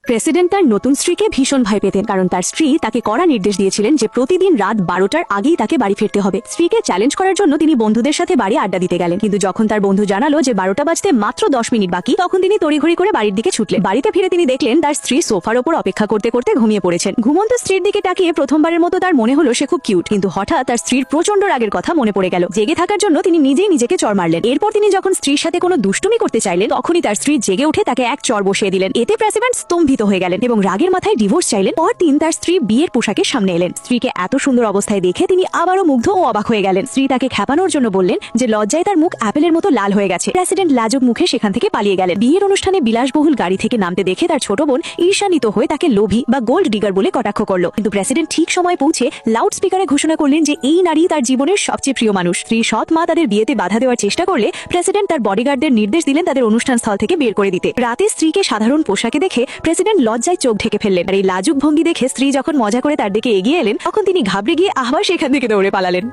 President তার নতুন স্ত্রীকে ভীষণ ভয় পেতেন, কারণ তার স্ত্রী তাকে কড়া নির্দেশ দিয়েছিলেন যে প্রতিদিন রাত 12টার আগেই তাকে বাড়ি ফিরতে হবে। স্ত্রীকে চ্যালেঞ্জ করার জন্য তিনি বন্ধুদের সাথে বাড়ি আড্ডা দিতে গেলেন, কিন্তু যখন তার বন্ধু জানালো যে 12টা বাজতে মাত্র 10 মিনিট বাকি, তখন তিনি তড়িঘড়ি করে বাড়ির দিকে ছুটলেন। বাড়িতে ফিরে তিনি দেখলেন তার স্ত্রী সোফার ওপর অপেক্ষা করতে করতে ঘুমিয়ে পড়েছেন। ঘুমন্ত স্ত্রীর দিকে তাকিয়ে প্রথমবারের মতো তার মনে হলো সে খুব কিউট, কিন্তু হঠাৎ তার স্ত্রীর প্রচন্ড রাগের কথা মনে পড়ে গেল। জেগে থাকার জন্য তিনি নিজেই নিজেকে চড় মারলেন। এরপর তিনি যখন স্ত্রীর সাথে কোনো দুষ্টুমি করতে চাইলেন, তখনই তার স্ত্রী জেগে উঠে তাকে এক চড় বসিয়ে দিলেন। এতে প্রেসিডেন্ট স্তম্ভিত হয়ে গেলেন এবং রাগের মাথায় ডিভোর্স চাইলেন। পরদিন তার স্ত্রী বিয়ের পোশাকের সামনে এলেন। স্ত্রীকে এত সুন্দর অবস্থায় দেখে তিনি আবারও মুগ্ধ ও অবাক হয়ে গেলেন। স্ত্রী তাকে খেপানোর জন্য বললেন যে লজ্জায় তার মুখ অ্যাপেলের মতো লাল হয়ে গেছে। প্রেসিডেন্ট লাজুক মুখে সেখান থেকে পালিয়ে গেলেন। বিয়ের অনুষ্ঠানে বিলাসবহুল গাড়ি থেকে নামতে দেখে তার ছোট বোন ঈর্ষান্বিত হয়ে তাকে লোভী বা গোল্ড ডিগার বলে কটাক্ষ করলো, কিন্তু প্রেসিডেন্ট ঠিক সময় পৌঁছে লাউড স্পিকারে ঘোষণা করলেন যে এই নারী তার জীবনের সবচেয়ে প্রিয় মানুষ। স্ত্রী সৎ মা তাদের বিয়েতে বাধা দেওয়ার চেষ্টা করলে প্রেসিডেন্ট তার বডিগার্ডদের নির্দেশ দিলেন তাদের অনুষ্ঠান স্থল থেকে বের করে দিতে। রাতে স্ত্রীকে সাধারণ পোশাকে দেখে প্রেসিডেন্ট লজ্জায় চোখ ঢেকে ফেললেন। আর এই লাজুক ভঙ্গি দেখে স্ত্রী যখন মজা করে তার দিকে এগিয়ে এলেন, তখন তিনি ঘাবড়ে গিয়ে আবার সেখান থেকে দৌড়ে পালালেন।